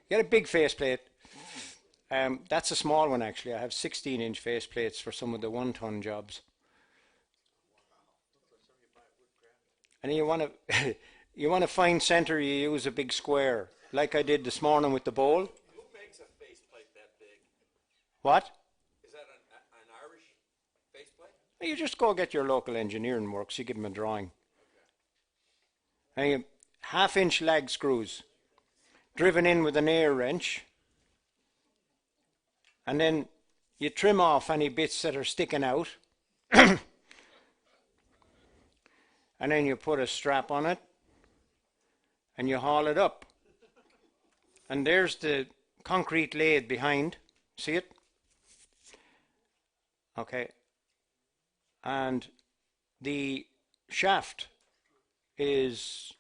get a big faceplate. That's a small one actually. I have 16-inch faceplates for some of the 1-ton jobs. And you want to you want to find center, you use a big square, like I did this morning with the bowl. Who makes a faceplate that big? What? Is that an Irish faceplate? You just go get your local engineering works, you give them a drawing. Okay. And you, 1/2-inch lag screws, driven in with an air wrench. And then you trim off any bits that are sticking out. And then you put a strap on it and you haul it up. And there's the concrete lathe behind. See it? Okay. And the shaft is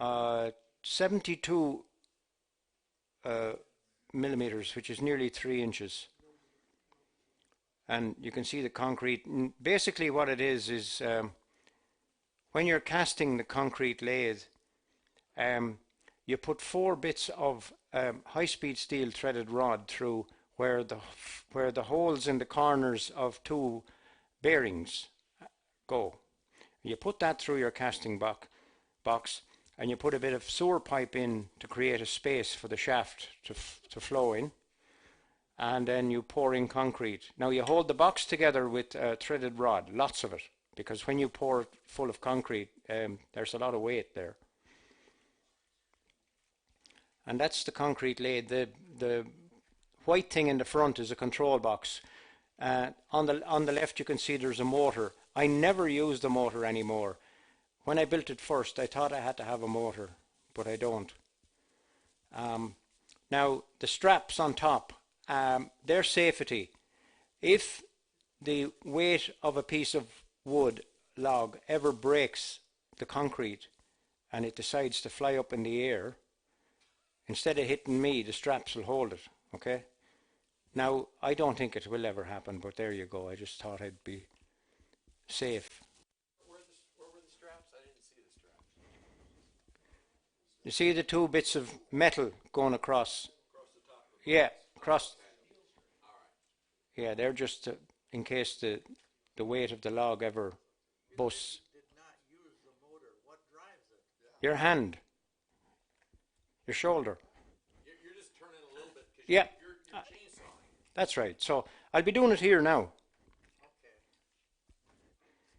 72 millimeters, which is nearly 3 inches. And you can see the concrete. And basically what it is when you're casting the concrete lathe, you put 4 bits of high-speed steel threaded rod through where the holes in the corners of 2 bearings go. You put that through your casting box, and you put a bit of sewer pipe in to create a space for the shaft to flow in, and then you pour in concrete. Now you hold the box together with threaded rod, lots of it, because when you pour it full of concrete, there's a lot of weight there. And that's the concrete lathe. The white thing in the front is a control box. On the left you can see there's a motor. I never use the motor anymore. When I built it first, I thought I had to have a motor, but I don't. Now the straps on top, they're safety. If the weight of a piece of wood log ever breaks the concrete and it decides to fly up in the air, instead of hitting me, the straps will hold it. Okay? Now I don't think it will ever happen, but there you go. I just thought I'd be safe. Where were the straps? I didn't see the straps. You see the 2 bits of metal going across? Across the top of Yeah, across. All right. Yeah, they're just in case the weight of the log ever busts. Did not use the motor. What drives it? Your hand. Your shoulder. You're just turning a little bit because Yeah. you're chainsawing. That's right. So I'll be doing it here now. Okay.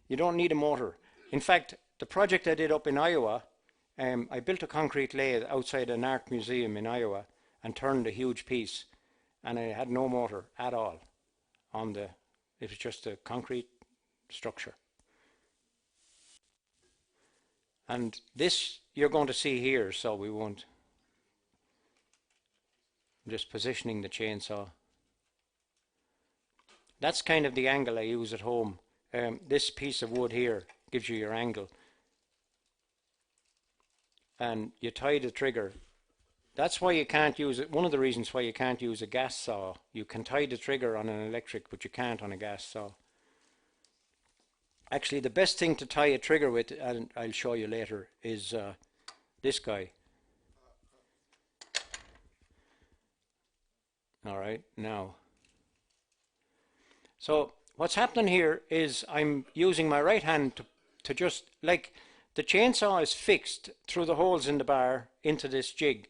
You don't need a motor. In fact, the project I did up in Iowa, I built a concrete lathe outside an art museum in Iowa and turned a huge piece, and I had no motor at all on the, it was just a concrete structure. And this you're going to see here, so we won't. I'm just positioning the chainsaw. That's kind of the angle I use at home. This piece of wood here gives you your angle. And you tie the trigger. That's why you can't use it. One of the reasons why you can't use a gas saw. You can tie the trigger on an electric, but you can't on a gas saw. Actually, the best thing to tie a trigger with, and I'll show you later, is this guy. All right, now. So what's happening here is I'm using my right hand to just, like, the chainsaw is fixed through the holes in the bar into this jig.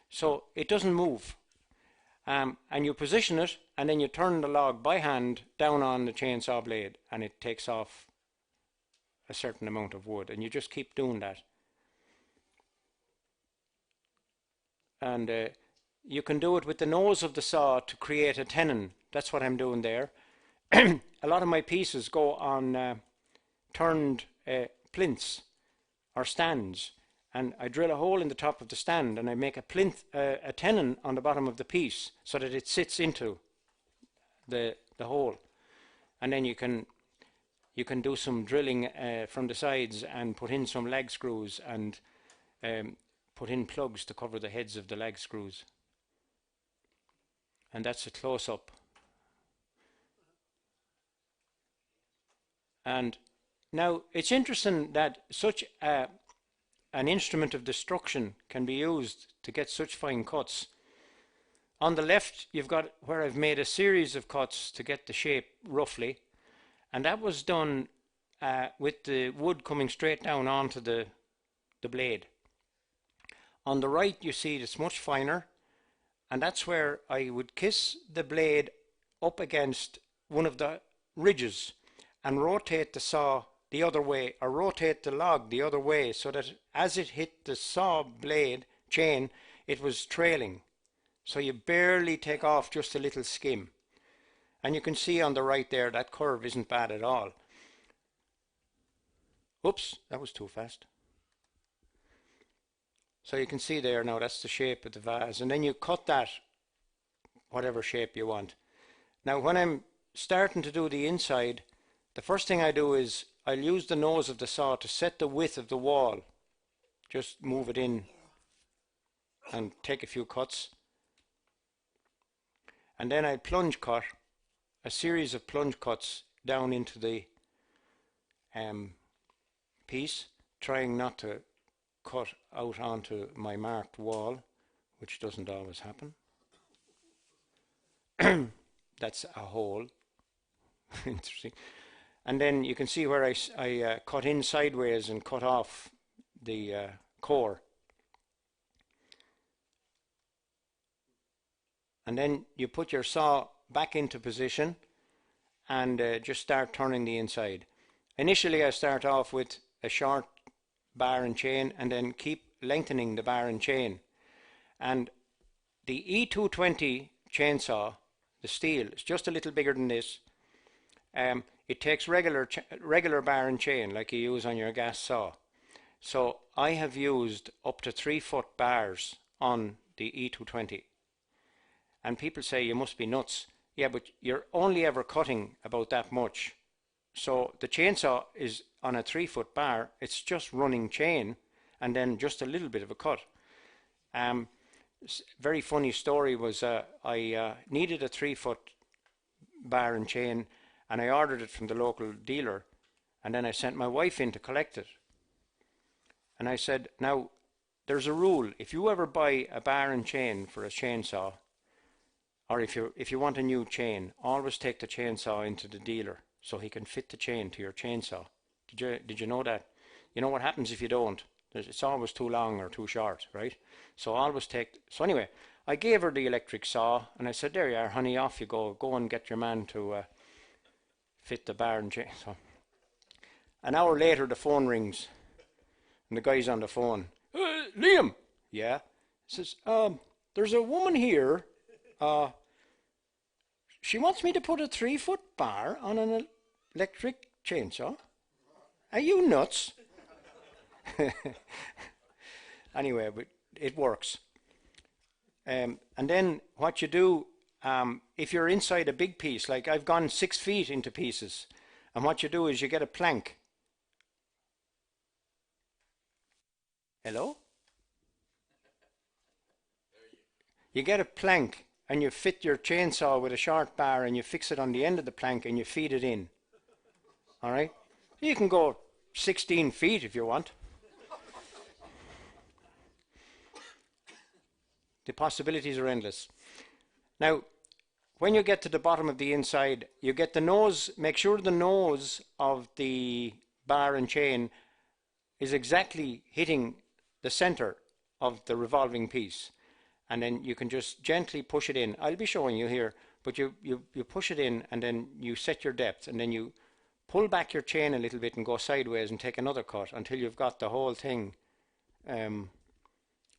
So it doesn't move. And you position it, and then you turn the log by hand down on the chainsaw blade, and it takes off a certain amount of wood, and you just keep doing that. And you can do it with the nose of the saw to create a tenon. That's what I'm doing there. A lot of my pieces go on turned plinths or stands, and I drill a hole in the top of the stand, and I make a plinth, a tenon on the bottom of the piece so that it sits into the hole, and then you can do some drilling from the sides and put in some lag screws and put in plugs to cover the heads of the lag screws. And that's a close-up. And now it's interesting that such a an instrument of destruction can be used to get such fine cuts. On the left, you've got where I've made a series of cuts to get the shape roughly, and that was done with the wood coming straight down onto the blade. On the right, you see it's much finer, and that's where I would kiss the blade up against one of the ridges and rotate the saw the other way, or rotate the log the other way, so that as it hit the saw blade chain, it was trailing. So you barely take off just a little skim. And you can see on the right there, that curve isn't bad at all. Oops, that was too fast. So you can see there now, that's the shape of the vase. And then you cut that whatever shape you want. Now when I'm starting to do the inside, the first thing I do is I'll use the nose of the saw to set the width of the wall. Just move it in and take a few cuts. And then I plunge cut, a series of plunge cuts down into the piece, trying not to cut out onto my marked wall, which doesn't always happen. That's a hole. Interesting. And then you can see where I cut in sideways and cut off the core. And then you put your saw back into position and just start turning the inside. Initially I start off with a short bar and chain, and then keep lengthening the bar and chain. And the E220 chainsaw, the steel, is just a little bigger than this. It takes regular bar and chain like you use on your gas saw. So I have used up to 3-foot bars on the E220. And people say you must be nuts. Yeah, but you're only ever cutting about that much. So the chainsaw is on a 3-foot bar. It's just running chain and then just a little bit of a cut. Very funny story was I needed a 3-foot bar and chain, and I ordered it from the local dealer, and then I sent my wife in to collect it. And I said, now there's a rule: if you ever buy a bar and chain for a chainsaw, or if you want a new chain, always take the chainsaw into the dealer so he can fit the chain to your chainsaw. Did you know that? You know what happens if you don't? It's always too long or too short, right? So always take. So anyway, I gave her the electric saw and I said, there you are, honey, off you go. Go and get your man to fit the bar and chain. So an hour later the phone rings and the guy's on the phone. Liam! Yeah? He says, there's a woman here. She wants me to put a 3-foot bar on an electric chainsaw. Are you nuts? Anyway, but it works. And then what you do, if you're inside a big piece, like I've gone 6 feet into pieces, and what you do is you get a plank. Hello? You get a plank and you fit your chainsaw with a short bar and you fix it on the end of the plank and you feed it in. All right? You can go 16 feet if you want. The possibilities are endless. Now, when you get to the bottom of the inside, you get the nose, make sure the nose of the bar and chain is exactly hitting the center of the revolving piece. And then you can just gently push it in. I'll be showing you here, but you push it in and then you set your depth and then you pull back your chain a little bit and go sideways and take another cut until you've got the whole thing. You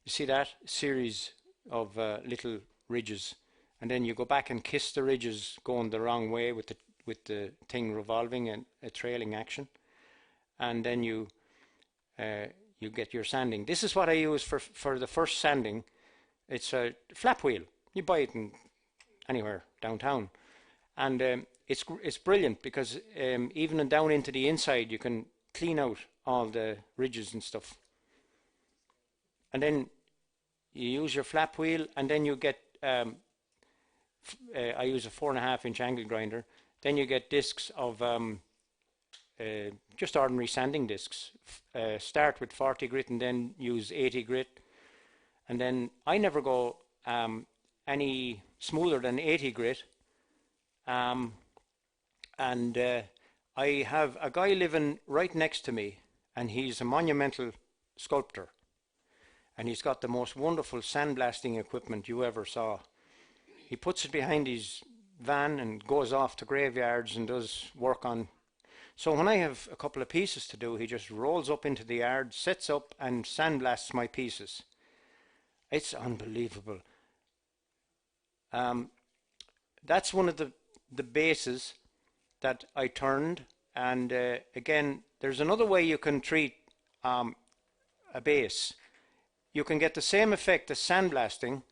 see that series of little ridges, and then you go back and kiss the ridges going the wrong way with the thing revolving and a trailing action, and then you get your sanding. This is what I use for the first sanding. It's a flap wheel. You buy it in anywhere downtown, and it's brilliant because even down into the inside you can clean out all the ridges and stuff. And then you use your flap wheel, and then you get I use a 4.5-inch angle grinder. Then you get discs of just ordinary sanding discs. Start with 40 grit and then use 80 grit. And then I never go any smoother than 80 grit. I have a guy living right next to me, and he's a monumental sculptor. And he's got the most wonderful sandblasting equipment you ever saw. He puts it behind his van and goes off to graveyards and does work on. So when I have a couple of pieces to do, he just rolls up into the yard, sets up and sandblasts my pieces. It's unbelievable. That's one of the bases that I turned. And again, there's another way you can treat a base. You can get the same effect as sandblasting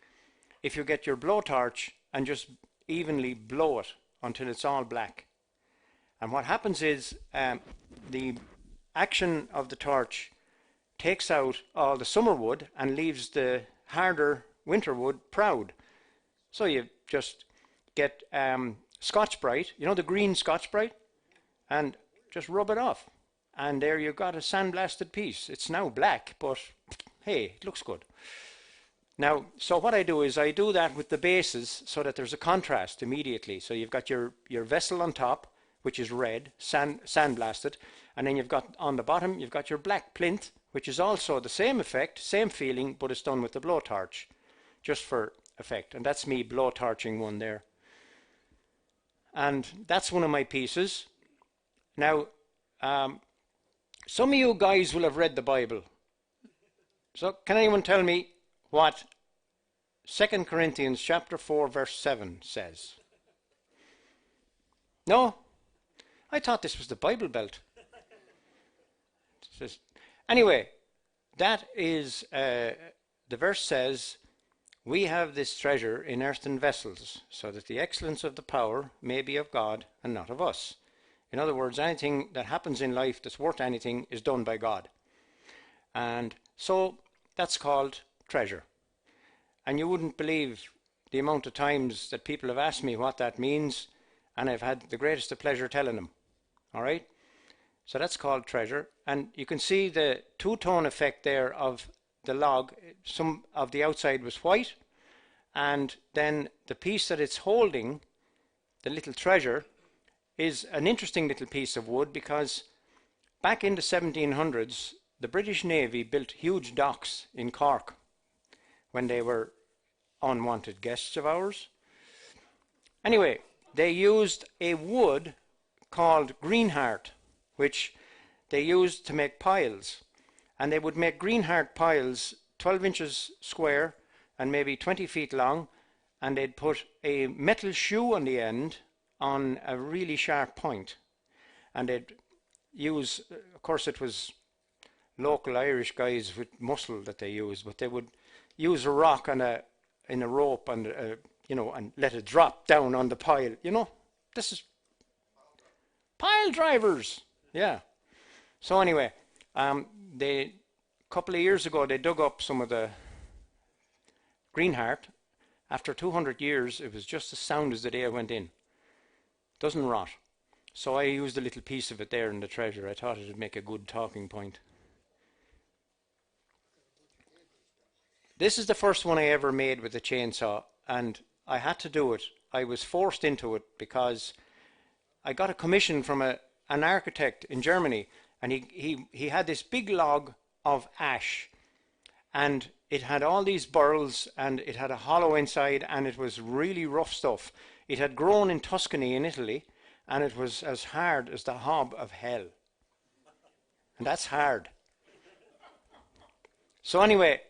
if you get your blowtorch and just evenly blow it until it's all black. And what happens is the action of the torch takes out all the summer wood and leaves the harder winter wood proud. So you just get Scotch-Brite, you know the green Scotch-Brite, and just rub it off. And there you've got a sandblasted piece. It's now black, but hey, it looks good. Now, so what I do is I do that with the bases so that there's a contrast immediately. So you've got your vessel on top, which is red, sandblasted, and then you've got on the bottom, you've got your black plinth, which is also the same effect, same feeling, but it's done with the blowtorch, just for effect. And that's me blowtorching one there. And that's one of my pieces. Now, some of you guys will have read the Bible. So can anyone tell me what 2 Corinthians chapter 4 verse 7 says? No? I thought this was the Bible Belt. Anyway, that is, the verse says, we have this treasure in earthen vessels, so that the excellence of the power may be of God and not of us. In other words, anything that happens in life that's worth anything is done by God. And so that's called treasure. And you wouldn't believe the amount of times that people have asked me what that means, and I've had the greatest of pleasure telling them. All right? So that's called treasure. And you can see the two-tone effect there of the log. Some of the outside was white, and then the piece that it's holding, the little treasure, is an interesting little piece of wood, because back in the 1700s, the British Navy built huge docks in Cork when they were unwanted guests of ours. Anyway, they used a wood called greenheart, which they used to make piles. And they would make greenheart piles 12 inches square and maybe 20 feet long, and they'd put a metal shoe on the end on a really sharp point. And they'd use, of course it was local Irish guys with muscle that they used, but they would use a rock and in a rope and you know, and let it drop down on the pile. You know, this is pile drivers. Yeah. So anyway, a couple of years ago they dug up some of the greenheart. After 200 years, it was just as sound as the day it went in. Doesn't rot. So I used a little piece of it there in the treasure. I thought it would make a good talking point. This is the first one I ever made with a chainsaw, and I had to do it. I was forced into it because I got a commission from an architect in Germany, and he had this big log of ash, and it had all these burls, and it had a hollow inside, and it was really rough stuff. It had grown in Tuscany in Italy, and it was as hard as the hob of hell. And that's hard. So anyway,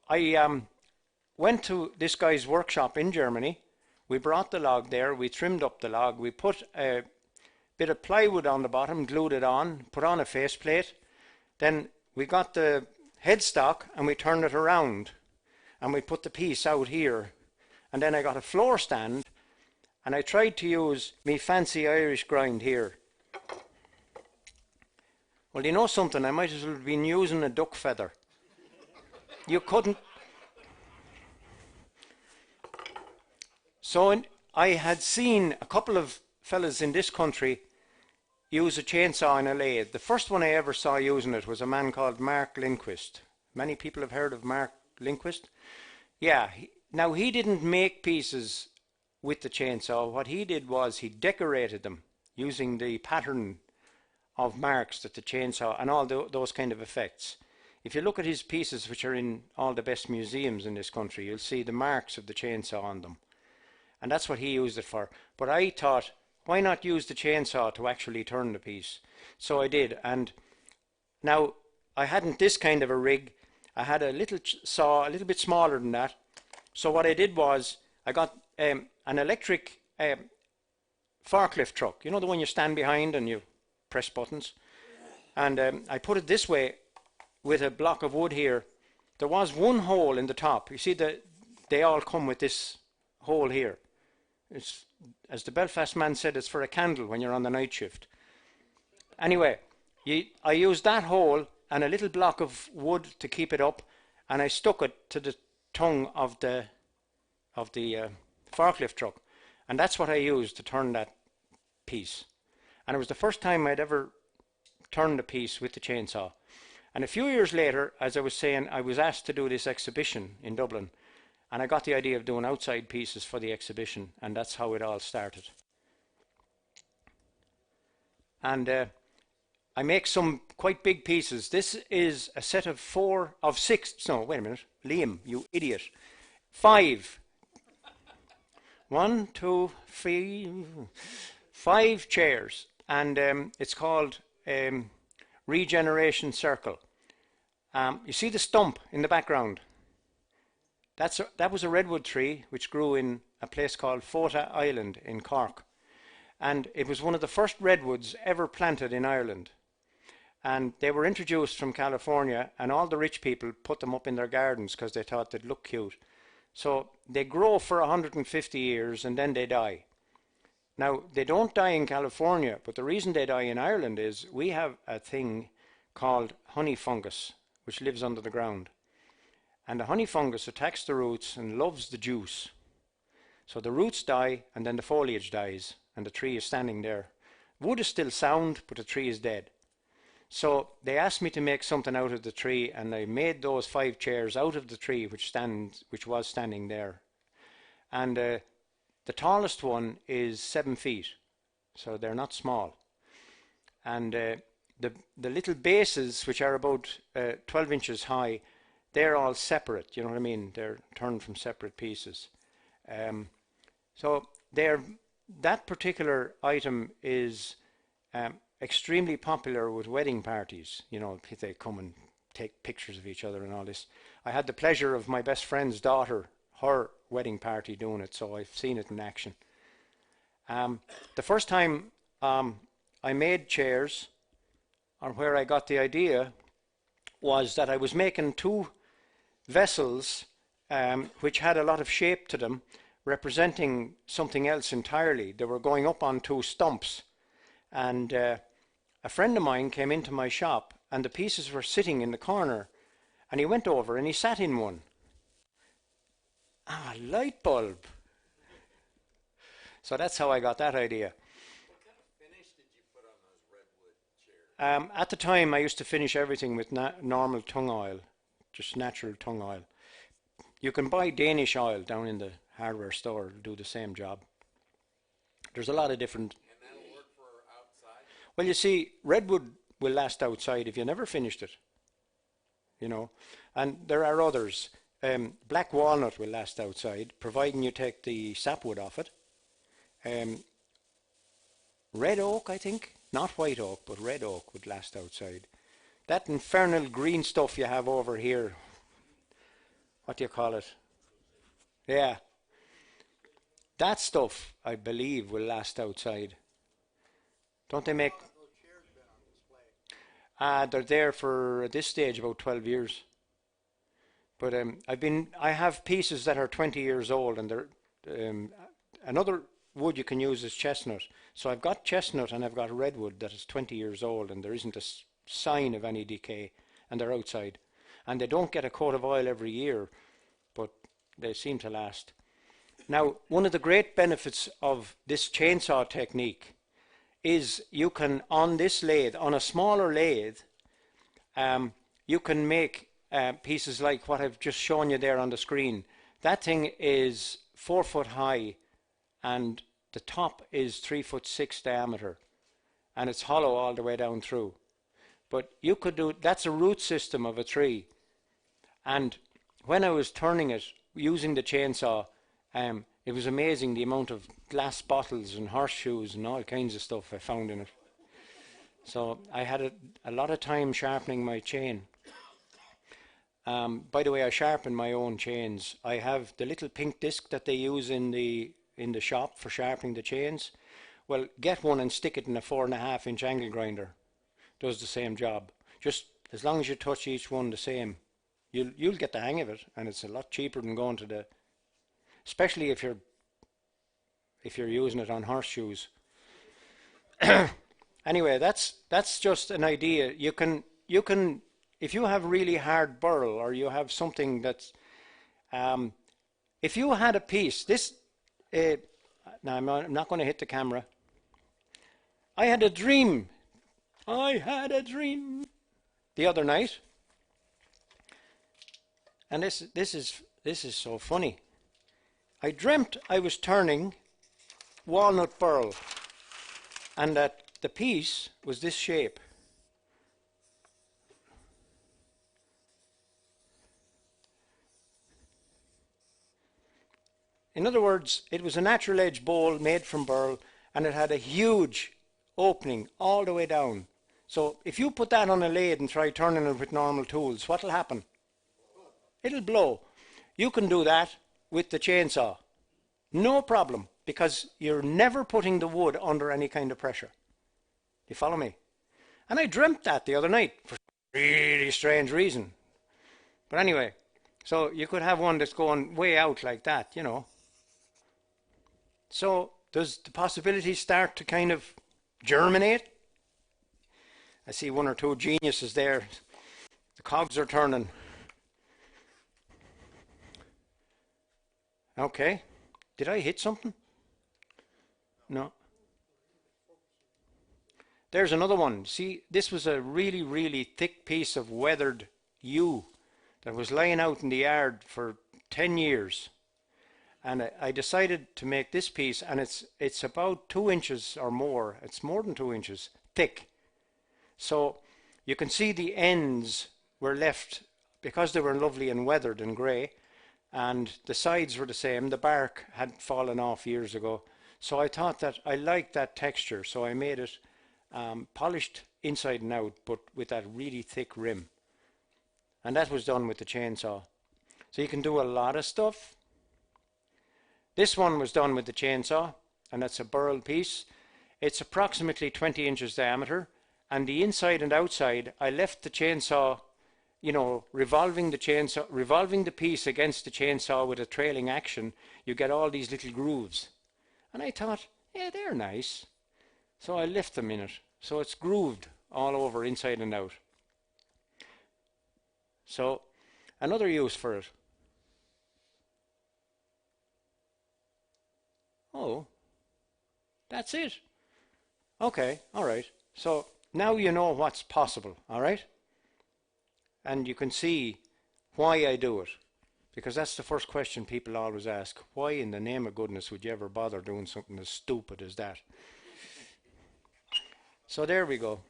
I went to this guy's workshop in Germany. We brought the log there, we trimmed up the log, we put a bit of plywood on the bottom, glued it on, put on a faceplate. Then we got the headstock and we turned it around, and we put the piece out here. And then I got a floor stand, and I tried to use me fancy Irish grind here. Well, you know something, I might as well have been using a duck feather. You couldn't. So I had seen a couple of fellas in this country use a chainsaw in a lathe. The first one I ever saw using it was a man called Mark Lindquist. Many people have heard of Mark Lindquist. Yeah, now he didn't make pieces with the chainsaw. What he did was he decorated them using the pattern of marks that the chainsaw and all those kind of effects. If you look at his pieces, which are in all the best museums in this country, you'll see the marks of the chainsaw on them. And that's what he used it for. But I thought, why not use the chainsaw to actually turn the piece? So I did. And now I hadn't this kind of a rig. I had a little saw, a little bit smaller than that. So what I did was I got an electric forklift truck. You know, the one you stand behind and you press buttons. And I put it this way with a block of wood here. There was one hole in the top. You see, they all come with this hole here. It's, as the Belfast man said, it's for a candle when you're on the night shift. Anyway, I used that hole and a little block of wood to keep it up, and I stuck it to the tongue of the forklift truck, and that's what I used to turn that piece. And it was the first time I'd ever turned a piece with the chainsaw. And a few years later, as I was saying, I was asked to do this exhibition in Dublin, and I got the idea of doing outside pieces for the exhibition, and that's how it all started. And I make some quite big pieces. This is a set of 6, no, wait a minute, Liam, you idiot. 5. 1, 2, 3, 5 chairs, and it's called Regeneration Circle. You see the stump in the background? That was a redwood tree which grew in a place called Fota Island in Cork. And it was one of the first redwoods ever planted in Ireland. And they were introduced from California, and all the rich people put them up in their gardens because they thought they'd look cute. So they grow for 150 years and then they die. Now, they don't die in California, but the reason they die in Ireland is we have a thing called honey fungus, which lives under the ground. And the honey fungus attacks the roots and loves the juice. So the roots die and then the foliage dies and the tree is standing there. Wood is still sound, but the tree is dead. So they asked me to make something out of the tree, and I made those 5 chairs out of the tree which was standing there. And the tallest one is 7 feet, so they're not small. And the little bases, which are about 12 inches high, they're all separate, you know what I mean? They're turned from separate pieces. So that particular item is extremely popular with wedding parties. You know, they come and take pictures of each other and all this. I had the pleasure of my best friend's daughter, her wedding party doing it, so I've seen it in action. The first time I made chairs, or where I got the idea, was that I was making 2 vessels which had a lot of shape to them, representing something else entirely. They were going up on 2 stumps, and a friend of mine came into my shop and the pieces were sitting in the corner, and he went over and he sat in one. A light bulb. So that's how I got that idea. What kind of finish did you put on those redwood chairs? At the time I used to finish everything with normal tung oil, just natural tung oil. You can buy Danish oil down in the hardware store, it'll do the same job. There's a lot of different. And that'll work for outside? Well, you see, redwood will last outside if you never finished it, you know, and there are others. Black walnut will last outside, providing you take the sapwood off it. Red oak, I think, not white oak, but red oak would last outside. That infernal green stuff you have over here, what do you call it? Yeah. That stuff, I believe, will last outside. Don't they make? How long have those chairs been on display? They're there for, at this stage, about 12 years. But I have pieces that are 20 years old, and they're another wood you can use is chestnut. So I've got chestnut and I've got redwood that is 20 years old, and there isn't a sign of any decay, and they're outside. And they don't get a coat of oil every year, but they seem to last. Now, one of the great benefits of this chainsaw technique is you can, on this lathe, on a smaller lathe, you can make pieces like what I've just shown you there on the screen. That thing is 4 foot high and the top is 3'6" diameter, and it's hollow all the way down through. But you could do, that's a root system of a tree. And when I was turning it using the chainsaw, it was amazing the amount of glass bottles and horseshoes and all kinds of stuff I found in it. So I had a lot of time sharpening my chain. By the way, I sharpen my own chains. I have the little pink disc that they use in the shop for sharpening the chains. Well, get one and stick it in a 4.5 inch angle grinder. Does the same job. Just as long as you touch each one the same, you'll get the hang of it, and it's a lot cheaper than going to the, especially if you're using it on horseshoes. Anyway, that's just an idea. You can if you have really hard burl, or you have something that's if you had a piece, this now I'm not going to hit the camera. I had a dream the other night, and this is so funny. I dreamt I was turning walnut burl, and that the piece was this shape. In other words, it was a natural edge bowl made from burl, and it had a huge opening all the way down. So if you put that on a lathe and try turning it with normal tools, what will happen? It'll blow. You can do that with the chainsaw. No problem, because you're never putting the wood under any kind of pressure. You follow me? And I dreamt that the other night for a really strange reason. But anyway, so you could have one that's going way out like that, you know. So does the possibility start to kind of germinate? I see one or two geniuses there. The cogs are turning. Okay. Did I hit something? No. There's another one. See, this was a really, really thick piece of weathered yew that was lying out in the yard for 10 years. And I decided to make this piece, and it's about 2 inches or more. It's more than 2 inches thick. So you can see the ends were left, because they were lovely and weathered and grey, and the sides were the same. The bark had fallen off years ago. So I thought that I liked that texture, so I made it polished inside and out, but with that really thick rim. And that was done with the chainsaw. So you can do a lot of stuff. This one was done with the chainsaw, and that's a burl piece. It's approximately 20 inches diameter, and the inside and outside, I left the chainsaw, you know, revolving the piece against the chainsaw with a trailing action. You get all these little grooves. And I thought, yeah, they're nice. So I left them in it. So it's grooved all over, inside and out. So another use for it. Oh, that's it. Okay, all right. So now you know what's possible, all right? And you can see why I do it. Because that's the first question people always ask. Why in the name of goodness would you ever bother doing something as stupid as that? So there we go.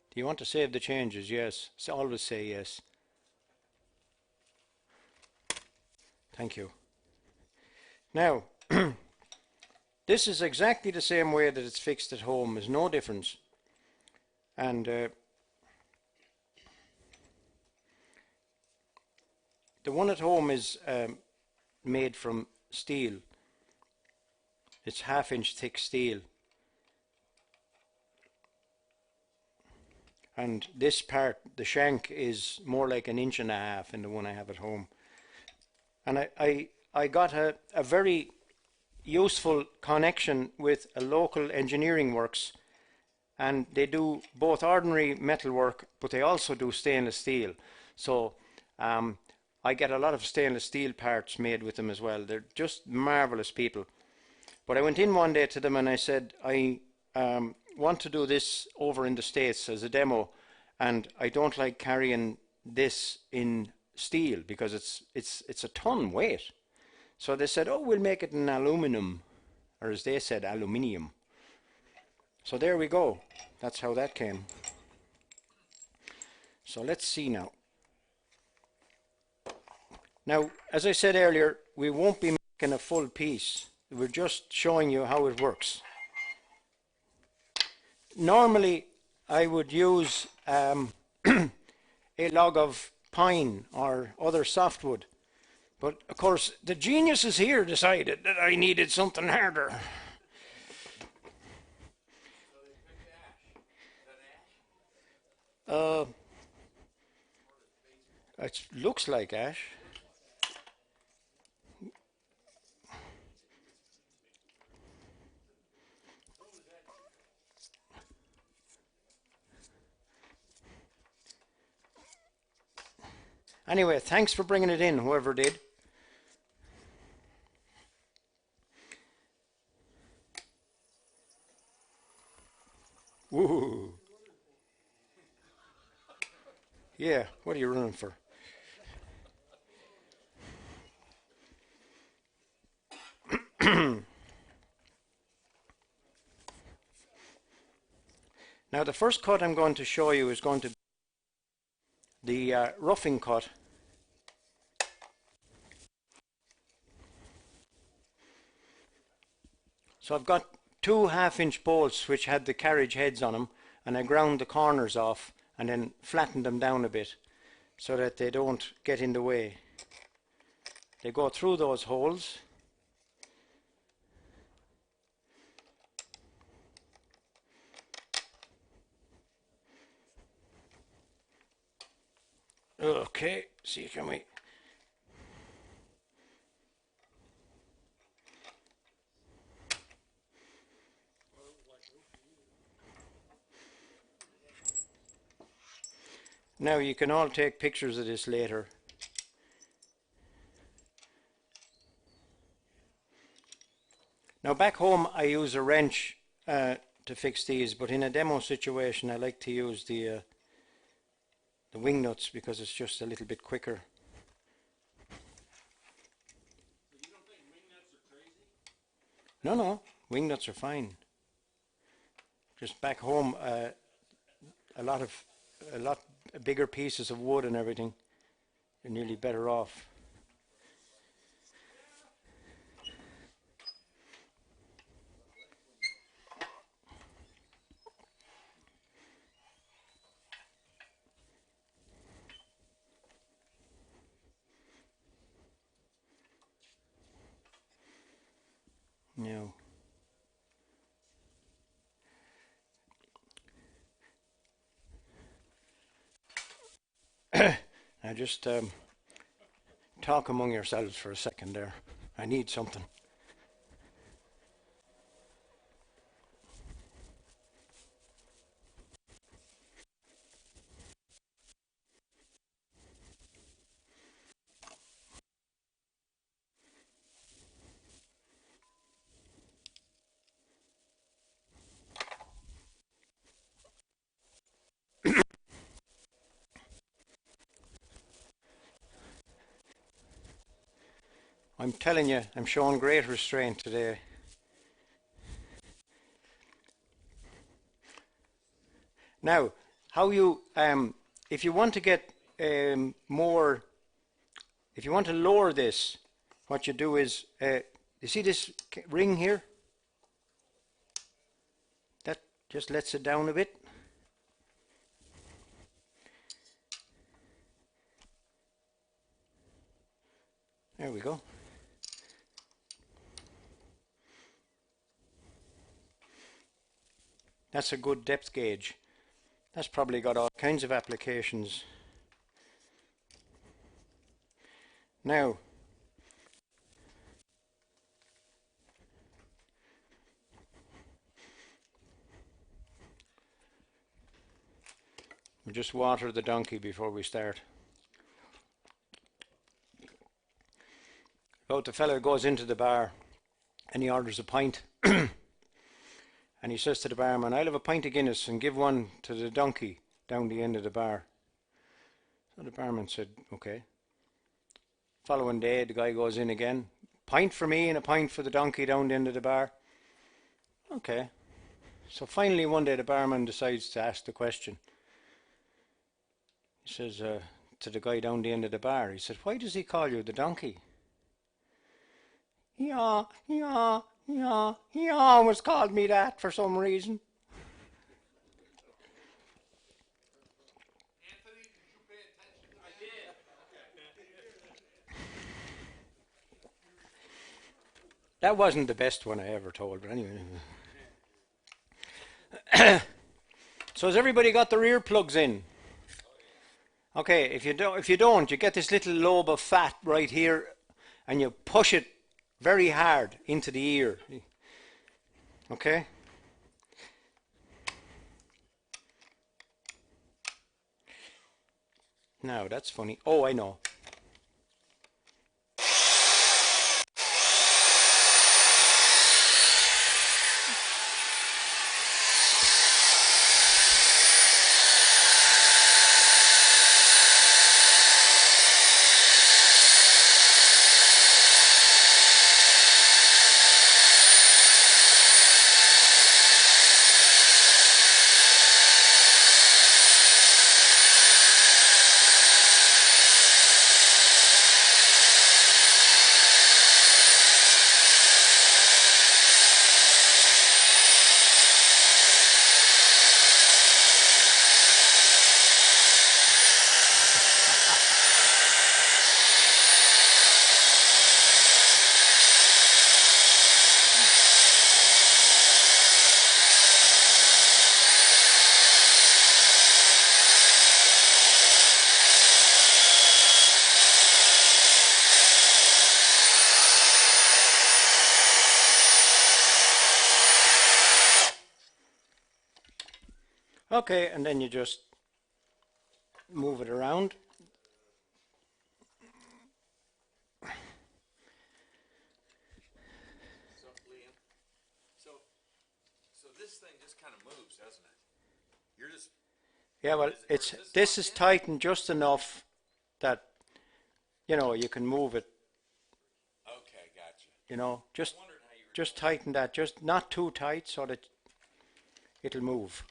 Do you want to save the changes? Yes. So always say yes. Thank you. Now, this is exactly the same way that it's fixed at home. There's no difference. And the one at home is made from steel. It's 1/2 inch thick steel. And this part, the shank, is more like 1.5 inches in the one I have at home. And I got a very useful connection with a local engineering works, and they do both ordinary metal work, but they also do stainless steel. So I get a lot of stainless steel parts made with them as well. They're just marvelous people. But I went in one day to them and I said, I want to do this over in the States as a demo, and I don't like carrying this in steel because it's a ton weight. So they said, oh, we'll make it in aluminum, or as they said, aluminium. So there we go. That's how that came. So let's see now. Now, as I said earlier, we won't be making a full piece. We're just showing you how it works. Normally, I would use a log of pine or other softwood. But, of course, the geniuses here decided that I needed something harder. It looks like ash. Anyway, thanks for bringing it in, whoever did. Woo. Yeah, what are you running for? Now the first cut I'm going to show you is going to be the roughing cut. So I've got 2 half-inch bolts which had the carriage heads on them, and I ground the corners off and then flattened them down a bit so that they don't get in the way. They go through those holes. Okay, see, can we? Now you can all take pictures of this later. Now back home I use a wrench to fix these, but in a demo situation I like to use the wing nuts because it's just a little bit quicker. So you don't think wing nuts are crazy? No, wing nuts are fine. Just back home, a lot bigger pieces of wood and everything, you're nearly better off. Now, now just talk among yourselves for a second there. I need something. I'm telling you, I'm showing great restraint today. Now, how you, if you want to get more, if you want to lower this, what you do is, you see this ring here? That just lets it down a bit. There we go. That's a good depth gauge. That's probably got all kinds of applications. Now, we'll just water the donkey before we start. about the fella who goes into the bar and he orders a pint. And he says to the barman, "I'll have a pint of Guinness and give one to the donkey down the end of the bar." So the barman said, "Okay." Following day, the guy goes in again. "Pint for me and a pint for the donkey down the end of the bar." Okay. So finally one day the barman decides to ask the question. He says to the guy down the end of the bar, he said, "Why does he call you the donkey?" Yeah, he always called me that for some reason. Anthony, did you pay attention? I did. That wasn't the best one I ever told, but anyway. So has everybody got their earplugs in? Okay, if you don't, you get this little lobe of fat right here, and you push it very hard into the ear. Okay? Now that's funny. Oh, I know. Okay, and then you just move it around. So, Liam, so this thing just kind of moves, doesn't it? You're just... Yeah, well, this is tightened just enough that, you know, you can move it, Okay, gotcha. you know, just I wondered how you were... just tighten that, just not too tight so that it'll move.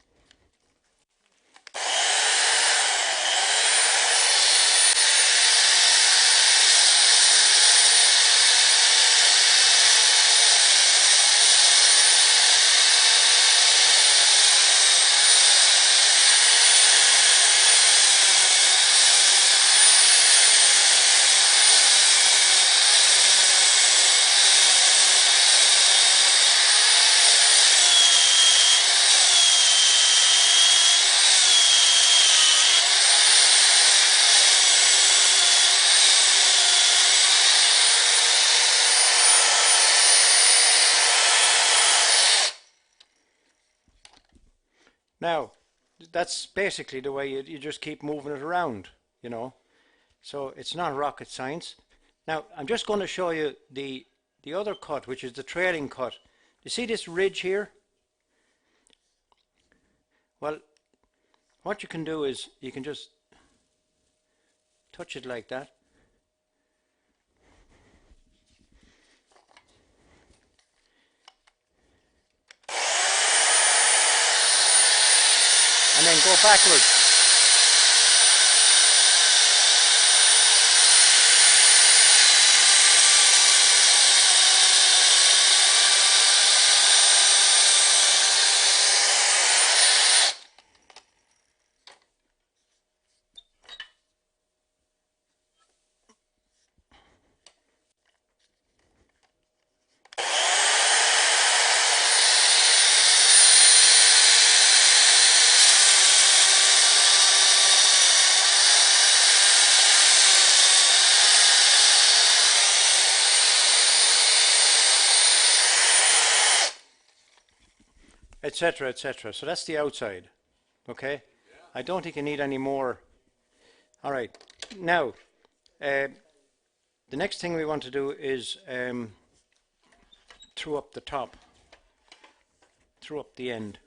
Now, that's basically the way you just keep moving it around, you know. So it's not rocket science. Now, I'm just going to show you the other cut, which is the trailing cut. You see this ridge here? Well, what you can do is you can just touch it like that. And then go backwards. Etc., etc. So that's the outside. Okay? Yeah. I don't think you need any more. All right. Now, the next thing we want to do is through up the top, through up the end.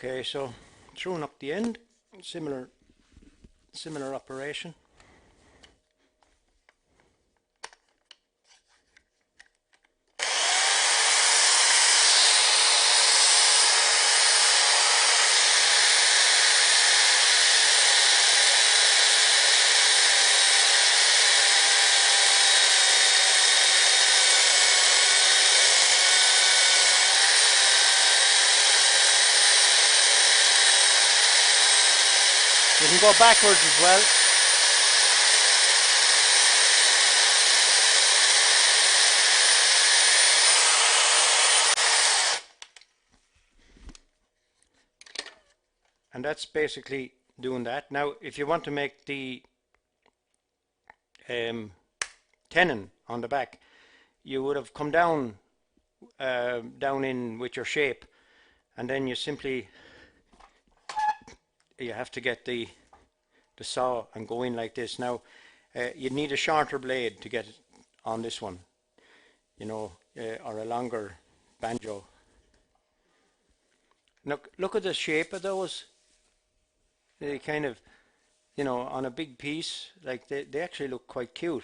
Okay, so throwing up the end, similar operation. You can go backwards as well. And that's basically doing that. Now, if you want to make the tenon on the back, you would have come down in with your shape, and then you simply have to get the saw and go in like this. Now you'd need a shorter blade to get it on this one, you know, or a longer banjo. Look at the shape of those. They kind of, you know, on a big piece, like they actually look quite cute.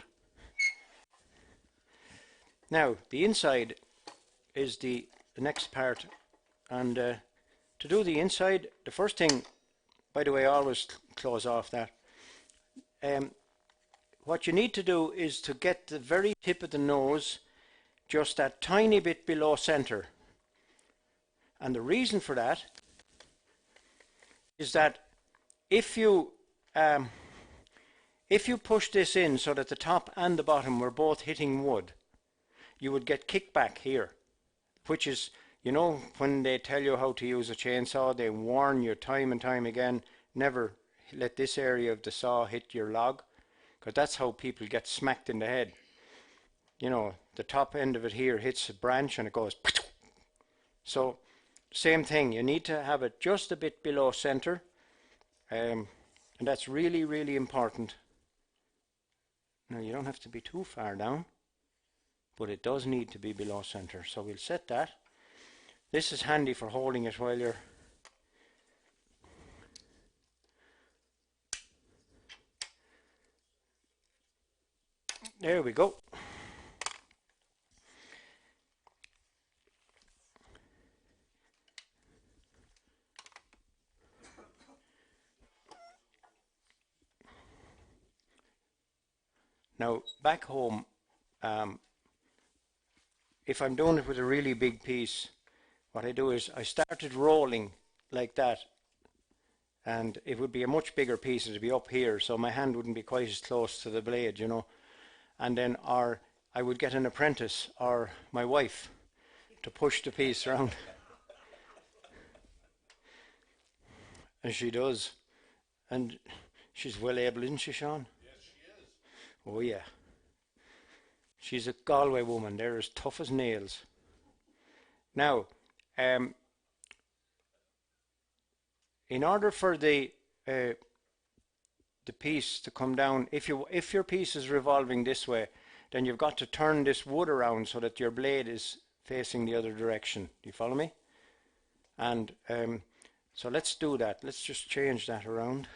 Now the inside is the next part, and to do the inside, the first thing, by the way, always close off that. What you need to do is to get the very tip of the nose just that tiny bit below center. And the reason for that is that if you push this in so that the top and the bottom were both hitting wood, you would get kickback here, which is, you know, when they tell you how to use a chainsaw, they warn you time and time again, never let this area of the saw hit your log, because that's how people get smacked in the head. You know, the top end of it here hits a branch and it goes. So, same thing, you need to have it just a bit below center, and that's really, really important. Now, you don't have to be too far down, but it does need to be below center. So we'll set that. This is handy for holding it while you're there. We go. Now back home, if I'm doing it with a really big piece, what I do is I started rolling like that, and it would be a much bigger piece. It would be up here, so my hand wouldn't be quite as close to the blade, you know. And then I would get an apprentice or my wife to push the piece around. And she does. And she's well able, isn't she, Sean? Yes, she is. Oh yeah. She's a Galway woman. They're as tough as nails. Now, in order for the piece to come down, if your piece is revolving this way, then you've got to turn this wood around so that your blade is facing the other direction. Do you follow me? And so let's do that. Let's just change that around.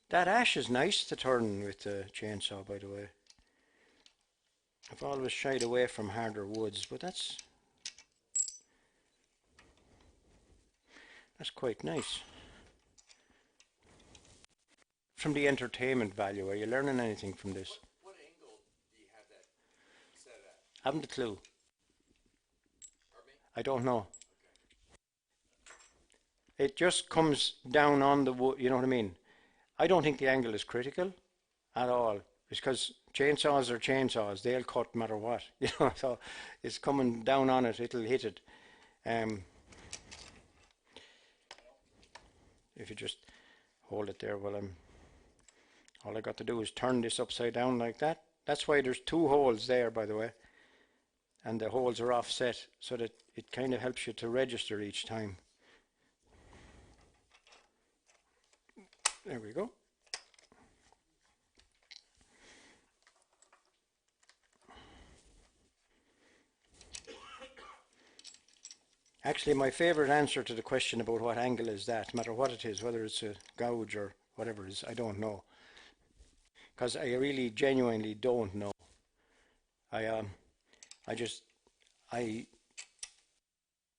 That ash is nice to turn with the chainsaw, by the way. I've always shied away from harder woods, but that's quite nice. From the entertainment value, are you learning anything from this? What angle do you have that set at? Haven't a clue. Pardon me? I don't know. it just comes down on the wood, you know what I mean? I don't think the angle is critical at all. It's because chainsaws are chainsaws, they'll cut no matter what, you know, so it's coming down on it, it'll hit it. If you just hold it there while all I got to do is turn this upside down like that. That's why there's 2 holes there, by the way, and the holes are offset so that it kind of helps you to register each time. There we go. Actually, my favorite answer to the question about what angle is that, no matter what it is, whether it's a gouge or whatever it is, I don't know. Because I really genuinely don't know.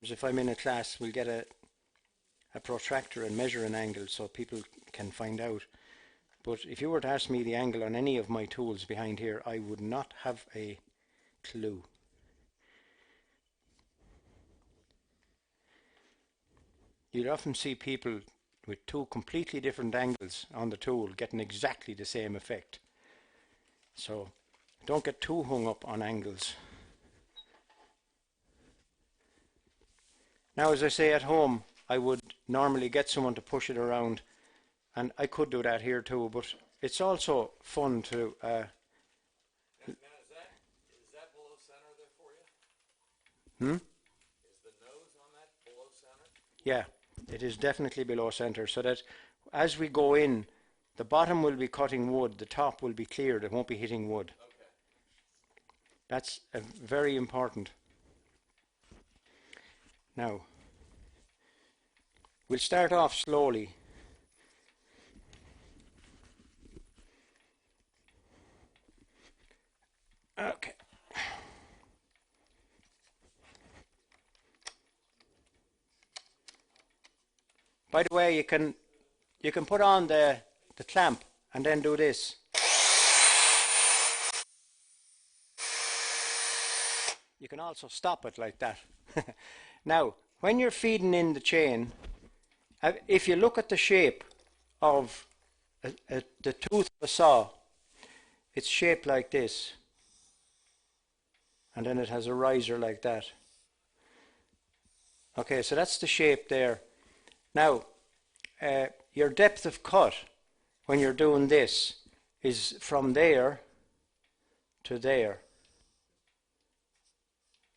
If I'm in a class, we'll get a protractor and measure an angle so people can find out. But if you were to ask me the angle on any of my tools behind here, I would not have a clue. You'd often see people with 2 completely different angles on the tool getting exactly the same effect. So don't get too hung up on angles. Now, as I say, at home I would normally get someone to push it around, and I could do that here too, but it's also fun to Now, is that below center there for you? Is the nose on that below center? Yeah, it is definitely below center, so that as we go in, the bottom will be cutting wood, the top will be cleared, it won't be hitting wood. Okay. That's very important. Now, we'll start off slowly. Okay. By the way, you can put on the clamp and then do this. You can also stop it like that. Now, when you're feeding in the chain, if you look at the shape of the tooth of a saw, it's shaped like this, and then it has a riser like that. Okay, so that's the shape there. Now, your depth of cut when you're doing this is from there to there.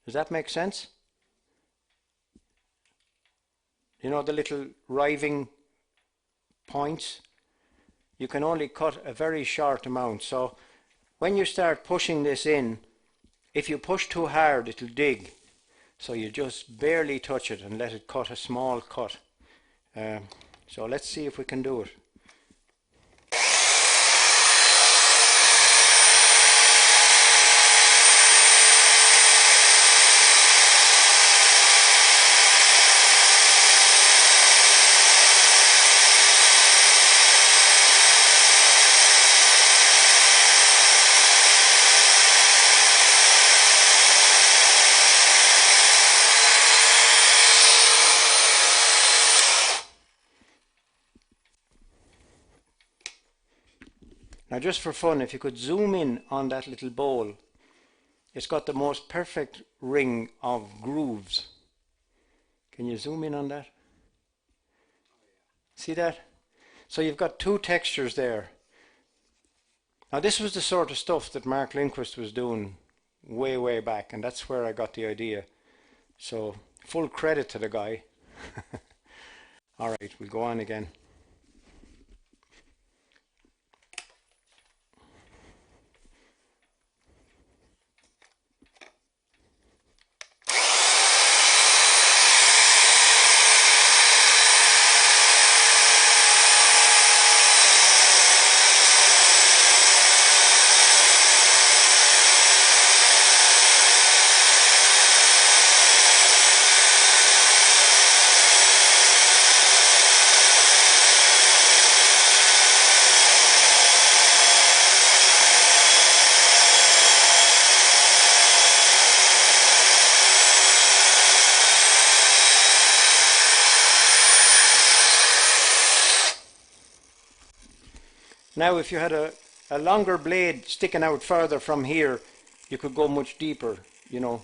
Does that make sense? You know the little riving points? You can only cut a very short amount. So when you start pushing this in, if you push too hard, it'll dig. So you just barely touch it and let it cut a small cut. So let's see if we can do it. Now, just for fun, if you could zoom in on that little bowl, it's got the most perfect ring of grooves. Can you zoom in on that? See that? So you've got 2 textures there. Now, this was the sort of stuff that Mark Lindquist was doing way back, and that's where I got the idea. So full credit to the guy. All right, we'll go on again. Now if you had a longer blade sticking out further from here, you could go much deeper, you know.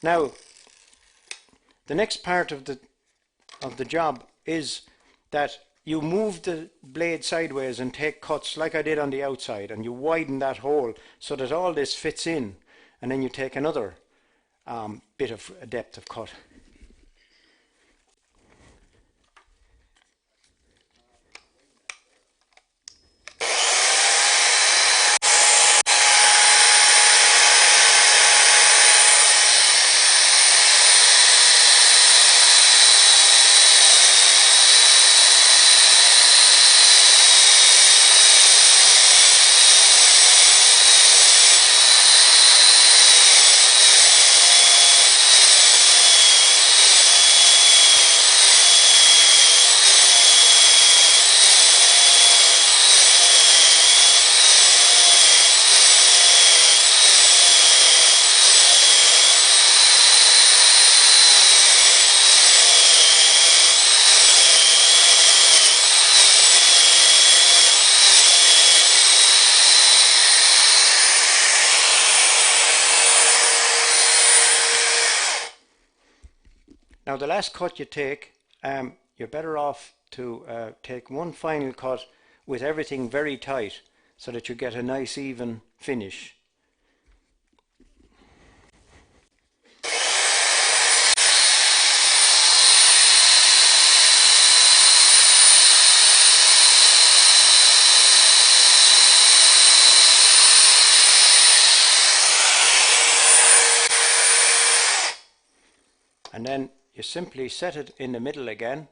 Now the next part of the job is that you move the blade sideways and take cuts like I did on the outside, and you widen that hole so that all this fits in, and then you take another bit of depth of cut. Now the last cut you take, you're better off to take one final cut with everything very tight so that you get a nice even finish. And then you simply set it in the middle again,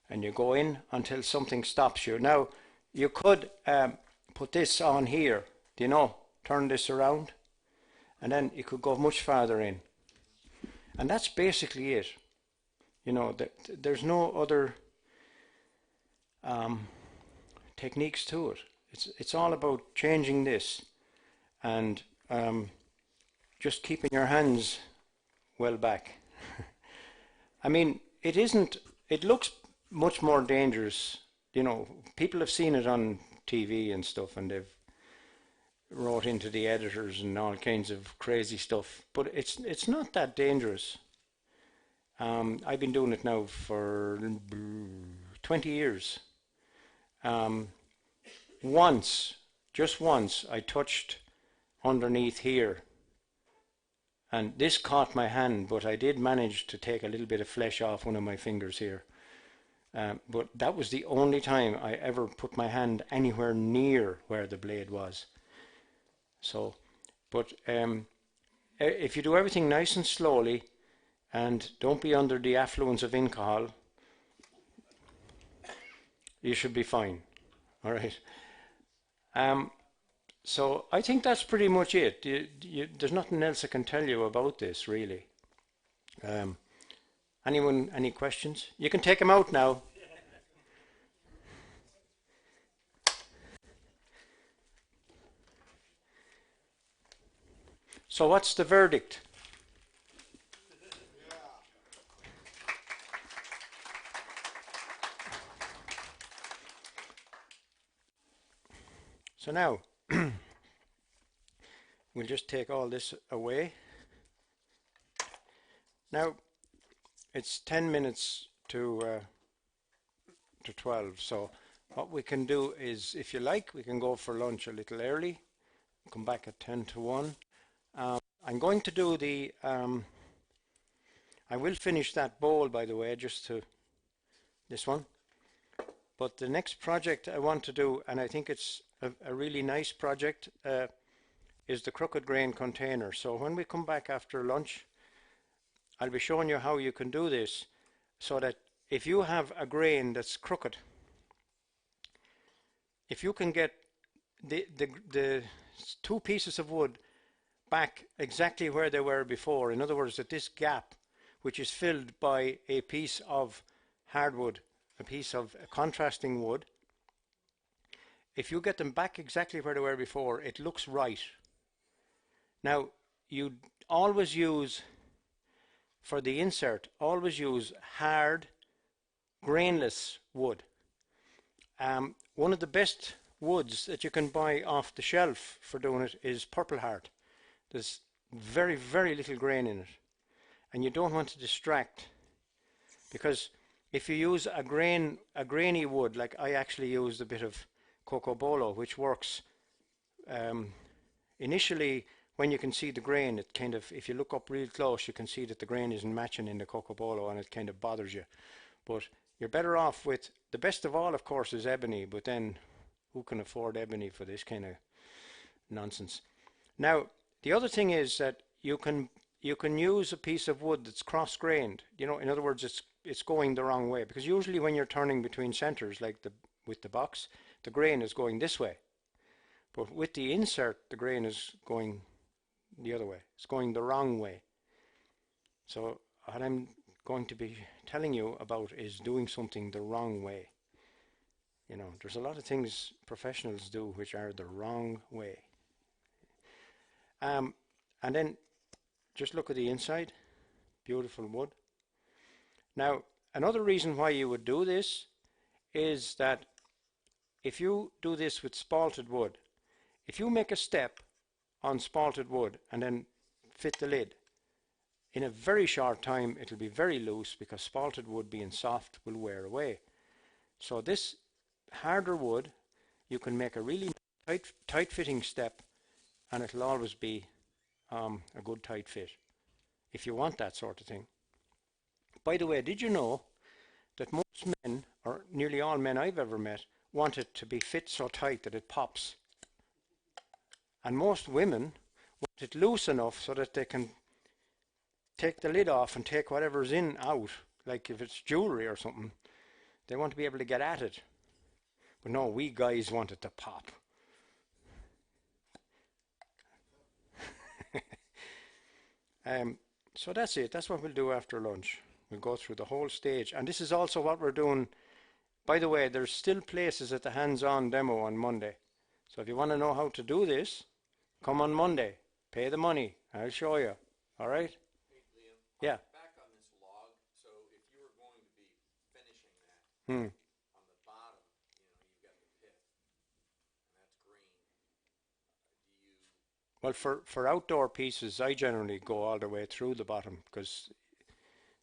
and you go in until something stops you. Now you could put this on here, do you know, turn this around, and then you could go much farther in, and that's basically it. You know, there's no other techniques to it. It's all about changing this and just keeping your hands well back. I mean, it looks much more dangerous, you know. People have seen it on TV and stuff, and they've wrote into the editors and all kinds of crazy stuff, but it's not that dangerous. I've been doing it now for 20 years. Just once, I touched underneath here, and this caught my hand, but I did manage to take a little bit of flesh off one of my fingers here. But that was the only time I ever put my hand anywhere near where the blade was. So, but if you do everything nice and slowly, and don't be under the affluence of alcohol, you should be fine. All right. So I think that's pretty much it. There's nothing else I can tell you about this, really. Anyone, any questions? You can take them out now. So what's the verdict? So now, we'll just take all this away. Now, it's 10 minutes to 12, so what we can do is, if you like, we can go for lunch a little early, come back at 10 to 1. I'm going to do the, I will finish that bowl, by the way, just to this one. But the next project I want to do, and I think it's a really nice project, is the crooked grain container. So when we come back after lunch, I'll be showing you how you can do this, so that if you have a grain that's crooked, if you can get the two pieces of wood back exactly where they were before, in other words, that this gap, which is filled by a piece of hardwood, a piece of contrasting wood, if you get them back exactly where they were before, it looks right. Now, you always use, for the insert, always use hard grainless wood. One of the best woods that you can buy off the shelf for doing it is Purple Heart. There's very, very little grain in it, and you don't want to distract, because if you use a grainy wood, like I actually used a bit of cocobolo, which works initially. When you can see the grain, it kind of, if you look up real close, you can see that the grain isn't matching in the cocobolo, and it kind of bothers you. But you're better off with, the best of all, of course, is ebony, but then who can afford ebony for this kind of nonsense? Now, the other thing is that you can use a piece of wood that's cross-grained. You know, in other words, it's going the wrong way, because usually when you're turning between centers, like with the box, the grain is going this way. But with the insert, the grain is going the other way. It's going the wrong way. So what I'm going to be telling you about is doing something the wrong way. You know, there's a lot of things professionals do which are the wrong way. And then just look at the inside. Beautiful wood. Now, another reason why you would do this is that if you do this with spalted wood, if you make a step on spalted wood and then fit the lid, in a very short time it'll be very loose, because spalted wood, being soft, will wear away. So this harder wood, you can make a really tight fitting step, and it'll always be a good tight fit if you want that sort of thing. By the way, did you know that most men, or nearly all men I've ever met, want it to be fit so tight that it pops? And most women want it loose enough so that they can take the lid off and take whatever's in out, like if it's jewelry or something. They want to be able to get at it. But no, we guys want it to pop. So that's it. That's what we'll do after lunch. We'll go through the whole stage. And this is also what we're doing. By the way, there's still places at the hands-on demo on Monday. So if you want to know how to do this, come on Monday. Pay the money. I'll show you. All right? Hey, Liam. Yeah. Back on this log, so if you were going to be finishing that, Hmm. on the bottom, you've got the pit, and that's green. Do you... Well, for outdoor pieces, I generally go all the way through the bottom, because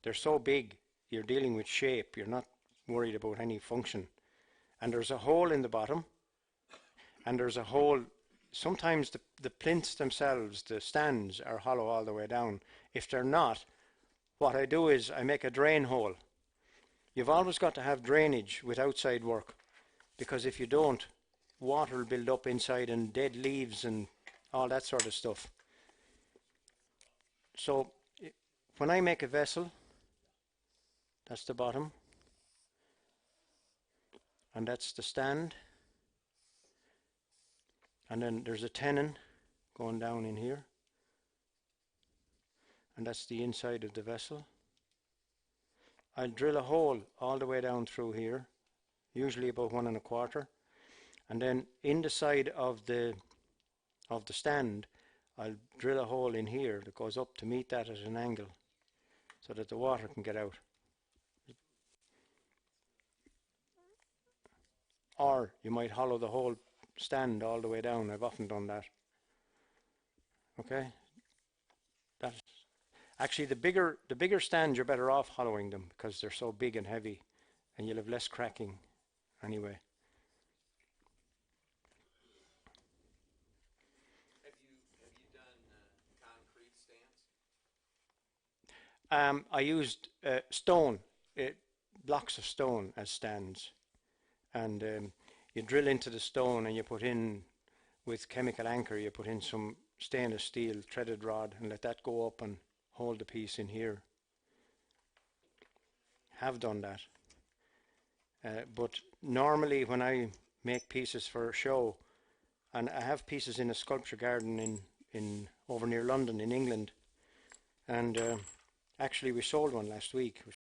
they're so big, you're dealing with shape. You're not worried about any function. And there's a hole in the bottom, and there's a hole. Sometimes the plinths themselves, the stands, are hollow all the way down. If they're not, what I do is I make a drain hole. You've always got to have drainage with outside work, because if you don't, water will build up inside, and dead leaves and all that sort of stuff. So when I make a vessel, that's the bottom, and that's the stand, and then there's a tenon going down in here, and that's the inside of the vessel. I'll drill a hole all the way down through here, usually about 1 1/4, and then in the side of the stand, I'll drill a hole in here that goes up to meet that at an angle, so that the water can get out. Or you might hollow the whole stand all the way down. I've often done that. Okay? That's actually the bigger stand, you're better off hollowing them, because they're so big and heavy, and you'll have less cracking anyway. Have you done concrete stands? I used stone, blocks of stone as stands, and you drill into the stone, and you put in, with chemical anchor, you put in some stainless steel threaded rod, and let that go up and hold the piece in here. Have done that. But normally when I make pieces for a show, and I have pieces in a sculpture garden in over near London in England, and actually we sold one last week.